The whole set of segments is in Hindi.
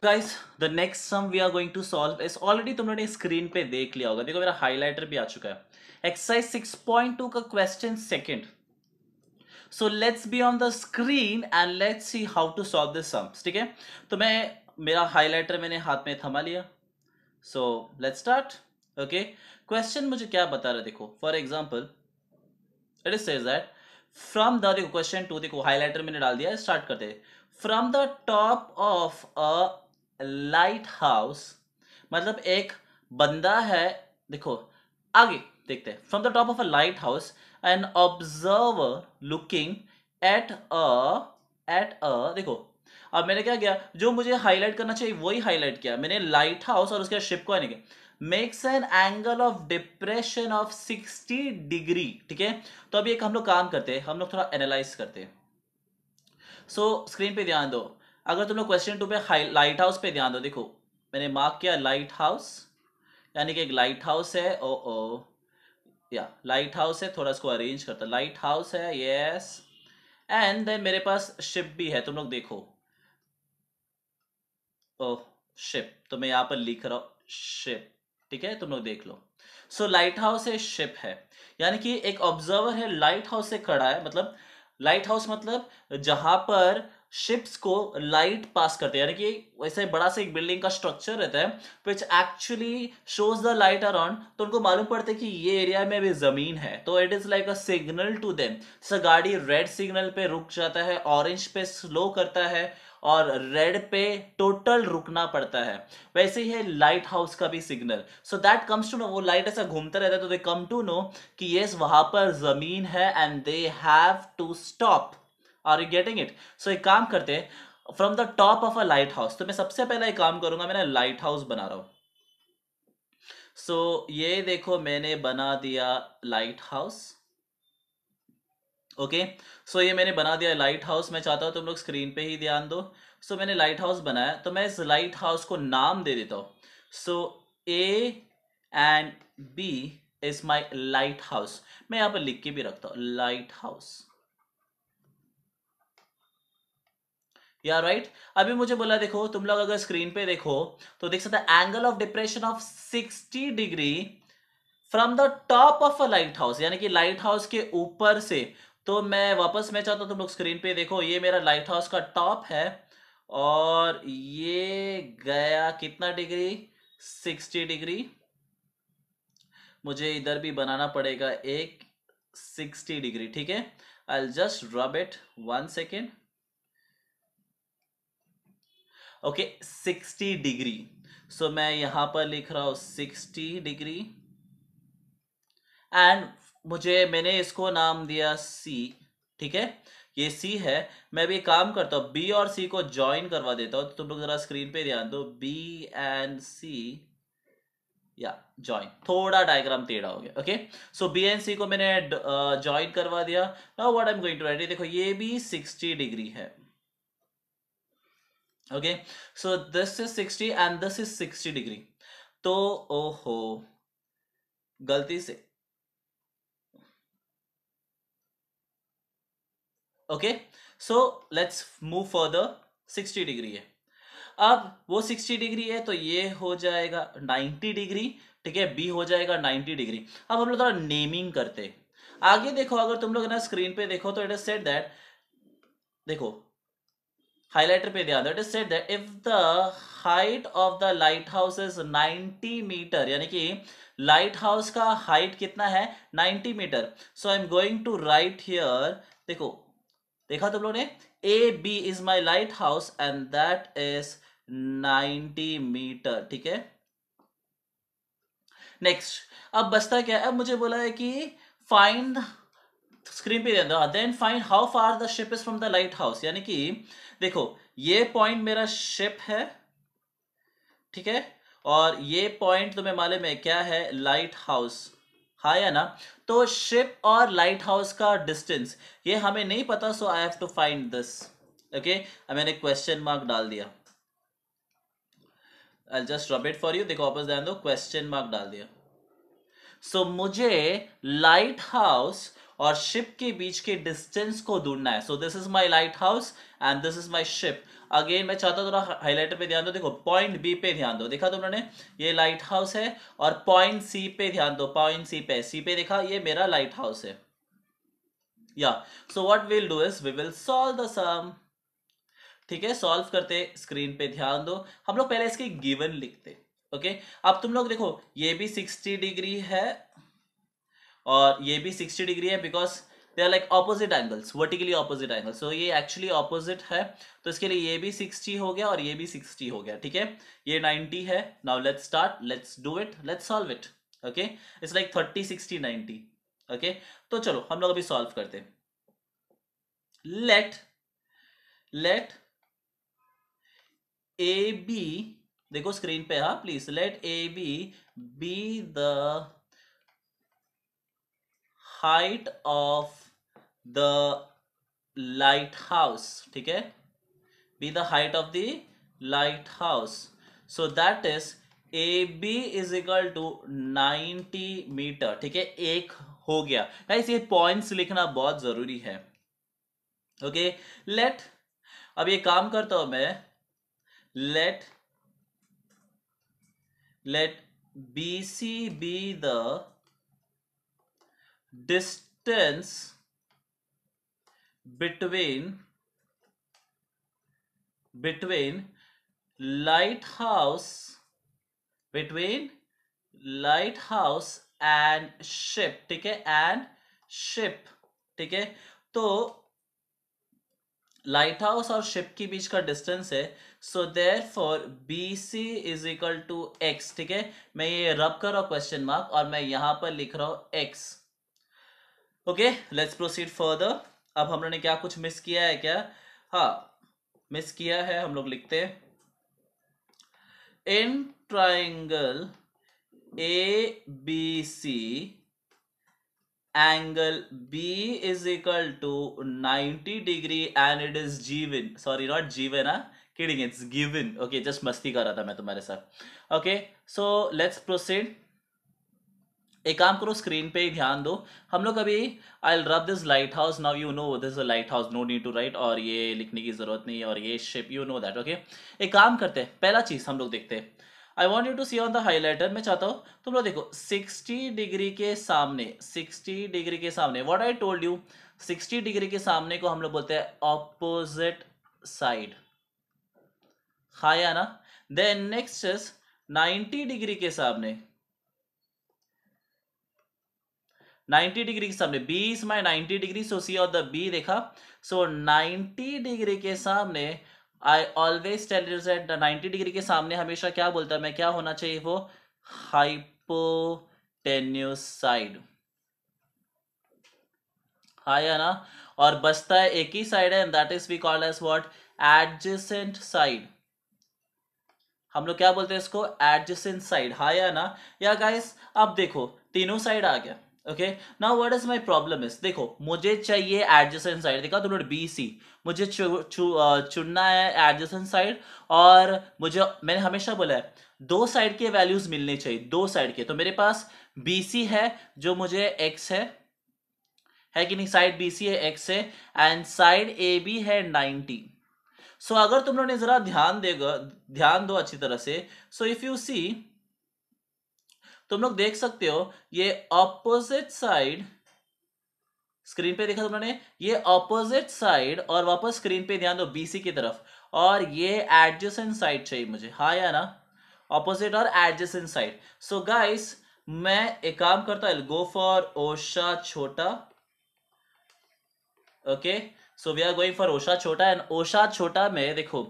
Guys the next sum we are going to solve इस ऑलरेडी तुम लोगों ने स्क्रीन पे देख लिया होगा। देखो मेरा हाइलाइटर भी आ चुका है। एक्सरसाइज 6.2 का question second. So let's be on the screen and let's see how to solve this sums. ठीक है, तो मैं मेरा हाइलाइटर मैंने हाथ में थमा लिया। सो लेट्स स्टार्ट। ओके, क्वेश्चन मुझे क्या बता रहा है, देखो for example it is says that from the, देखो क्वेश्चन टू, देखो हाइलाइटर मैंने डाल दिया है, स्टार्ट करते हैं। From the top of a light house, मतलब एक बंदा है, देखो आगे देखते हैं। From the top of a light house an observer looking at a देखो अब मैंने क्या किया, जो मुझे हाईलाइट करना चाहिए वही हाईलाइट किया मैंने, लाइट हाउस और उसके शिप को आने के makes an angle of depression of 60 degree. ठीक है, तो अभी एक हम लोग काम करते हैं, हम लोग थोड़ा एनालाइज करते हैं। सो स्क्रीन पे ध्यान दो। अगर तुम लोग क्वेश्चन टू पे लाइट हाउस पे ध्यान दो, देखो मैंने मार्क किया लाइट हाउस, यानी कि एक लाइट हाउस है। ओ या लाइट हाउस है, थोड़ा इसको अरेंज करता, लाइट हाउस है, यस। एंड देन मेरे पास शिप भी है, तुम लोग देखो। ओह, शिप, तो मैं यहां पर लिख रहा हूं शिप। ठीक है, तुम लोग देख लो। सो लाइट हाउस है, शिप है, यानी कि एक ऑब्जर्वर है लाइट हाउस से खड़ा है। मतलब लाइट हाउस मतलब जहां पर शिप्स को लाइट पास करते हैं, यानी कि वैसे बड़ा सा एक बिल्डिंग का स्ट्रक्चर रहता है which actually shows the light around, तो उनको मालूम पड़ता है कि ये एरिया में भी जमीन है, तो it is like a signal to them. जैसे गाड़ी रेड सिग्नल पे रुक जाता है, ऑरेंज पे स्लो करता है, और रेड पे टोटल रुकना पड़ता है, वैसे ही है लाइट हाउस का भी signal. So that comes to know, वो लाइट ऐसा घूमता रहता है तो दे कम टू नो कि यस वहां पर जमीन है and they have to stop. Are you getting it? So एक काम करते हैं, from the top of a lighthouse, तो मैं सबसे पहले एक काम करूंगा, मैंने लाइट हाउस बना रहा हूं। सो ये देखो मैंने बना दिया लाइट हाउस। ओके, सो ये मैंने बना दिया लाइट हाउस। मैं चाहता हूँ तुम लोग स्क्रीन पे ही ध्यान दो। सो मैंने लाइट हाउस बनाया, तो मैं इस लाइट हाउस को नाम दे देता हूँ। So A and B is my light house. मैं यहाँ पर लिख के भी रखता हूँ लाइट हाउस, या राइट। अभी मुझे बोला, देखो तुम लोग अगर स्क्रीन पे देखो तो देख सकते angle of depression of 60 degree from the top of a light house, यानी कि लाइट हाउस के ऊपर से। तो मैं वापस, मैं चाहता हूं तुम लोग स्क्रीन पे देखो, ये मेरा लाइट हाउस का टॉप है, और ये गया कितना डिग्री, 60 डिग्री। मुझे इधर भी बनाना पड़ेगा एक 60 डिग्री। ठीक है, I just rub it 1 second. Okay, 60 degree. So मैं यहां पर लिख रहा हूं 60 डिग्री, एंड मुझे, मैंने इसको नाम दिया सी। ठीक है, ये सी है। मैं भी काम करता हूँ, बी और सी को ज्वाइन करवा देता हूँ, तो तुम लोग जरा स्क्रीन पे ध्यान दो, बी एंड सी, या ज्वाइन, थोड़ा डायग्राम टेढ़ा हो गया। Okay, so B and C को मैंने ज्वाइन करवा दिया। Now what I am going to write, देखो ये भी 60 डिग्री है। Okay, so this is 60 and this is 60 degree. तो ओहो, गलती से, okay, so let's move further. 60 degree है, अब वो 60 डिग्री है, तो ये हो जाएगा 90 डिग्री। ठीक है, बी हो जाएगा 90 डिग्री। अब हम लोग थोड़ा नेमिंग करते हैं। आगे देखो, अगर तुम लोग ना स्क्रीन पे देखो तो इट इज सेड दैट, देखो हाइलाइटर पे ध्यान दो, it is said that if the height of the light house is 90 meter, यानी कि लाइट हाउस का हाइट कितना है, 90 meter. So I am going to write here, देखो देखा तुम लोग ने, A B is my light house and that is 90 meter. ठीक है, नेक्स्ट, अब बचता क्या है, अब मुझे बोला है कि फाइंड, स्क्रीन पे then find how far the ship is from the light house, यानी कि देखो ये पॉइंट मेरा शिप है। ठीक है, और ये पॉइंट तुम्हें मालूम है क्या है, लाइट हाउस, हाँ या ना। तो शिप और लाइट हाउस का डिस्टेंस ये हमें नहीं पता, so I have to find this. Okay, मैंने क्वेश्चन मार्क डाल दिया, I just rub it for you, देखो वापस ध्यान दो, क्वेश्चन मार्क डाल दिया। सो मुझे लाइट हाउस और शिप के बीच के डिस्टेंस को ढूंढना है. सो this is my light house and this is my ship. Again मैं चाहता हूँ थोड़ा हाईलाइटर पे ध्यान दो. देखो पॉइंट बी पे ध्यान दो. देखा तुमने, ये लाइट हाउस है. और पॉइंट सी पे ध्यान दो. पॉइंट सी पे देखा, ये मेरा लाइट हाउस है. या so what will do is we will solve the sum. ठीक है, सॉल्व करते. स्क्रीन पे ध्यान दो. हम लोग पहले इसके गिवन लिखते. ओके, अब तुम लोग देखो ये भी 60 डिग्री है और ये भी 60 डिग्री है, because they are like opposite angles, vertically opposite angles. So ये एक्चुअली ऑपोजिट है, तो इसके लिए ये भी 60 हो गया और ये भी 60 हो गया. ठीक है, ये 90 है. Now let's start, let's do it, let's solve it. Okay, it's like 30 60 90. Okay, तो चलो हम लोग अभी सॉल्व करते. लेट ए बी, देखो स्क्रीन पे, हाँ please, let A B the height of the light house. ठीक है, be the height of the light house. So that is A B is equal to 90 meter. ठीक है, एक हो गया. गाइस ये पॉइंट्स लिखना बहुत जरूरी है. ओके, लेट, अब ये काम करता हूं मैं. Let BC be the distance between lighthouse and ship. ठीक है, एंड शिप. ठीक है, तो लाइट हाउस और शिप के बीच का डिस्टेंस है. So therefore B C is equal to x. ठीक है, मैं ये रब कर रहा हूं क्वेश्चन मार्क और मैं यहां पर लिख रहा हूं x. Okay, let's proceed further. अब हम लोगों ने क्या कुछ मिस किया है क्या? हाँ, मिस किया है. हम लोग लिखते हैं in triangle A B C angle B is equal to 90 degree and it is given. Sorry, not given, kidding, it's given. Okay, just मस्ती कर रहा था मैं तुम्हारे साथ. Okay, so let's proceed. एक काम करो, स्क्रीन पे ही ध्यान दो. हम लोग अभी I rub this lighthouse. Now you know this a lighthouse, no need to write, और ये लिखने की जरूरत नहीं है, और ये ship you know that. Okay, एक काम करते हैं, पहला चीज हम लोग देखते हैं. I want you to see on the highlighter. मैं चाहता हूं तुम लोग देखो 60 डिग्री के सामने, 60 डिग्री के सामने, what I told you, 60 degree के सामने को हम लोग बोलते हैं ऑपोजिट साइड. हाँ या ना? देन नेक्स्ट इज 90 डिग्री के सामने, 90 डिग्री के सामने, B is my 90 degree. So see on the B देखा. सो 90 डिग्री के सामने I always tell you that 90 degree के सामने हमेशा क्या बोलता है मैं, क्या होना चाहिए वो, हाइपोटेन्यूस साइड. हाँ या ना? और बचता है एक ही साइड है, and that is we called as what, adjacent side. हम लोग क्या बोलते हैं इसको, एडजेसेंट साइड. हाँ या ना? या गाइस अब देखो तीनों साइड आ गया. Okay, now what is my problem is, देखो मुझे चाहिए एडजेसेंट साइड. देखा तुम लोग बी सी, मुझे चुनना है एडजेसेंट साइड. और मुझे, मैंने हमेशा बोला है दो साइड के वैल्यूज मिलने चाहिए, दो साइड के. तो मेरे पास बी सी है जो मुझे एक्स है कि नहीं, साइड बी सी है, एक्स है, एंड साइड ए बी है 90. सो अगर तुम लोगों ने जरा ध्यान दो अच्छी तरह से. सो इफ यू सी, तुम लोग देख सकते हो ये ऑपोजिट साइड, स्क्रीन पे देखा तुम लोगों ने, ये ऑपोजिट साइड, और वापस स्क्रीन पे ध्यान दो बीसी की तरफ, और ये एडजेसेंट साइड चाहिए मुझे. हाँ या ना? ऑपोजिट और एडजेसेंट साइड. सो गाइस मैं एक काम करता हूं, गो फॉर ओशा छोटा. Okay, so we are going for ओशा छोटा. एंड ओशा छोटा में देखो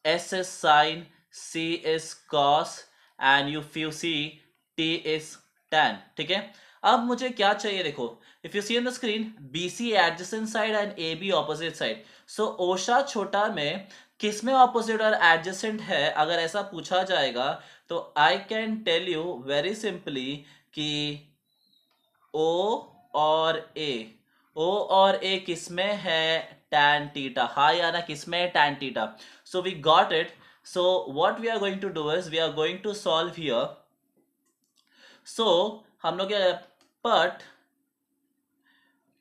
S is sine, C is cos, and you see T is tan. ठीक है, अब मुझे क्या चाहिए, देखो if you see on the screen, B C adjacent side and A B opposite side. So ओशा छोटा में किसमें ऑपोजिट और एडजेसेंट है, अगर ऐसा पूछा जाएगा तो I can tell you very simply कि ओ और ए किसमें है, tan थीटा. हाँ या ना, किसमें है, tan theta. So we got it. So what we are going to do is we are going to solve here. So हम लोग क्या, but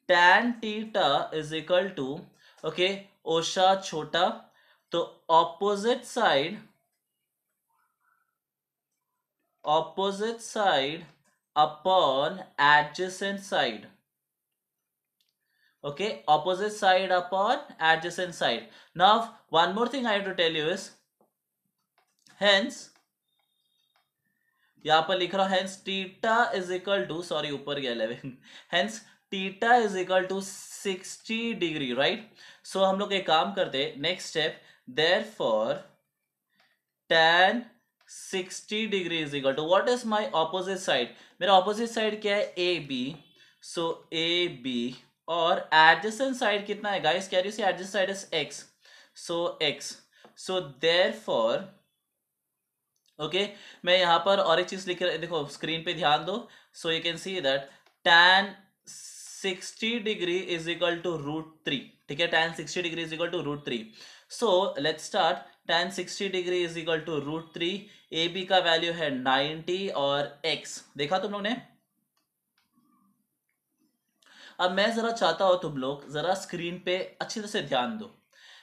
tan theta is equal to, okay, ओशा छोटा, तो opposite side upon adjacent side. Okay, opposite side upon adjacent side. Now one more thing I have to tell you is, hence यहां पर लिख रहा हूं hence theta is equal to, sorry ऊपर गया 11, hence theta is equal to 60 degree, right. So हम लोग एक काम करते, next step, therefore tan 60 degree is equal to, what is my opposite side, मेरा ऑपोजिट साइड क्या है, A B. So A B, और एडजेसेंट साइड कितना है guys, can you see adjacent side is X, so X. So therefore, okay, मैं यहां पर और एक चीज लिख रहा, देखो स्क्रीन पे ध्यान दो. So you can see that tan 60 degree is equal to √3. ठीक है, tan 60 degree is equal to √3. So let's start. tan 60 degree is equal to √3. A B का वैल्यू है 90 और x देखा तुम लोग ने. अब मैं जरा चाहता हूं तुम लोग जरा स्क्रीन पे अच्छी तरह से ध्यान दो.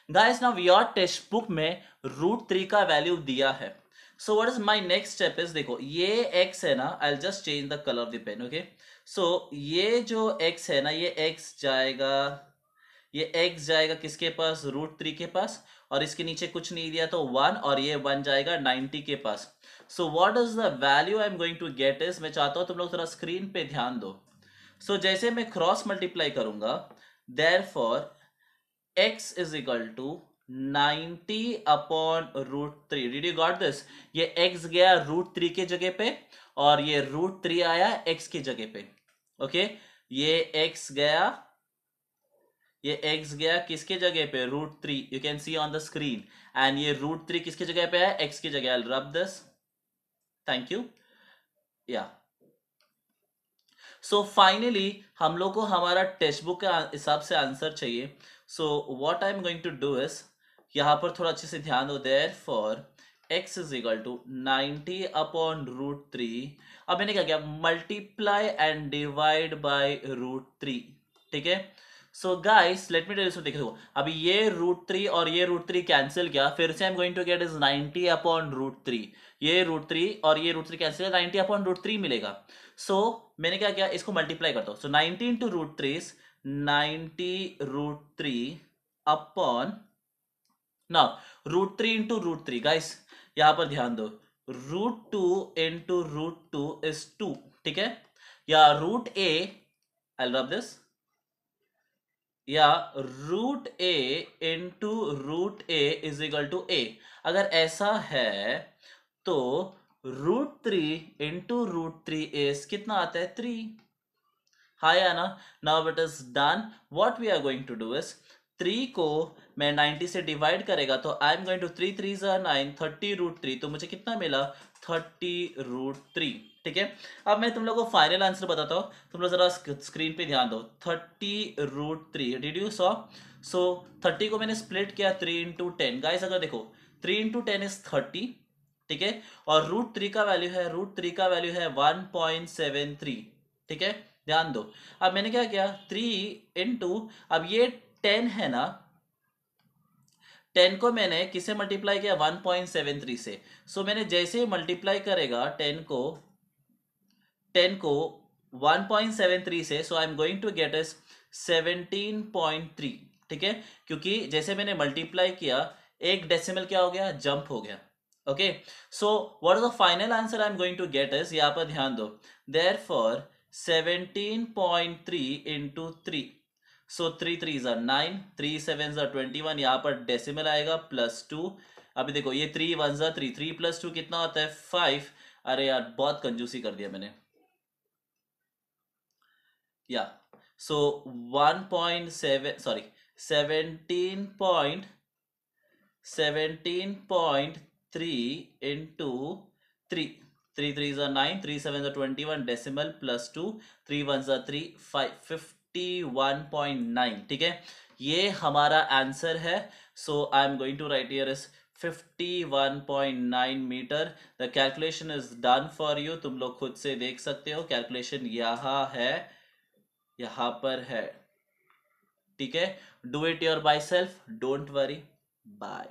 Guys now your textbook में √3 का वैल्यू दिया है. So what is my next step is, देखो ये x है ना, I will just change the colour of the pen. Okay, so ये जो x है ना, ये x जाएगा, ये x जाएगा किसके पास, √3 के पास, और इसके नीचे कुछ नहीं दिया तो 1, और ये 1 जाएगा 90 के पास. So what is the value I am going to get is, मैं चाहता हूं तुम लोग थोड़ा स्क्रीन पे ध्यान दो. सो जैसे मैं क्रॉस मल्टीप्लाई करूंगा, therefore x is equal to 90 upon √3. Did you got this, ये x गया √3 के जगह पे, और ये √3 आया x की जगह पे. ओके, ये x गया, ये x गया किसके जगह पे, √3. You can C on the screen. And ये √3 किसके जगह पे है, x की जगह. आई रब दिस, थैंक यू. या सो फाइनली हम लोग को हमारा टेक्स्ट बुक के हिसाब से आंसर चाहिए. So what I am going to do is, यहां पर थोड़ा अच्छे से ध्यान दो. Therefore x is equal to 90 upon √3. अब मैंने क्या किया, मल्टीप्लाई एंड डिवाइड बाय √3. ठीक है. So guys let me tell you, देखो अभी ये √3 और ये √3 कैंसिल किया, फिर से I am going to get is 90 upon √3. ये √3 और ये √3 कैंसिल, 90 अपॉन √3 मिलेगा. सो मैंने क्या किया, इसको मल्टीप्लाई करता हूं. सो 90 into √3 is 90 √3 upon, now √3 into √3 guys यहां पर ध्यान दो, √2 इंटू √2 इज 2. ठीक है, या √a, आई रब दिस, या √a into √a is equal to a. अगर ऐसा है तो √3 इंटू √3 इज कितना आता है, 3. हाँ या ना. Now it is done. What we are going to do is, 3 को मैं 90 से डिवाइड करेगा तो आई एम गोइंग टू 3 3 9, 30 √3, तो मुझे कितना मिला, 30 √3. ठीक है, अब मैं तुम लोग को फाइनल आंसर बताता हूँ, तुम लोग जरा स्क्रीन पे ध्यान दो. 30 √3, डिड यू सॉ. सो 30 को मैंने स्प्लिट किया 3 इंटू 10. गाइस अगर देखो 3 इंटू 10 इज 30. ठीक है, और √3 का वैल्यू है, √3 का वैल्यू है 1.73. ठीक है, ध्यान दो. अब मैंने क्या किया, 3 इंटू, अब ये 10 है ना, 10 को मैंने किससे मल्टीप्लाई किया, 1.73 से. सो मैंने जैसे ही मल्टीप्लाई करेगा 10 को 1.73 से, so I am going to get is 17.3. ठीक है, क्योंकि जैसे मैंने मल्टीप्लाई किया एक डेसिमल क्या हो गया, जंप हो गया. Okay, so what is the final answer I am going to get is, यहां पर ध्यान दो, देयरफॉर 17.3 इंटू 3. सो 3 3 9, 3 7 21, यहाँ पर डेसिमल आएगा +2. अभी देखो ये 3 1 3, 3 + 2 कितना होता है, 5. अरे यार बहुत कंजूसी कर दिया मैंने. या सो 1.7, सॉरी 17.3 इंटू 3. 3 3 9, 3 7 21, डेसिमल +2, 3 1 3, 5, 51.9. ठीक है, ये हमारा आंसर है. So I am going to write here is 51.9 metre. The calculation is done for you, तुम लोग खुद से देख सकते हो. कैलकुलेशन यहाँ है, यहाँ पर है. ठीक है, do it your by self, don't worry, bye.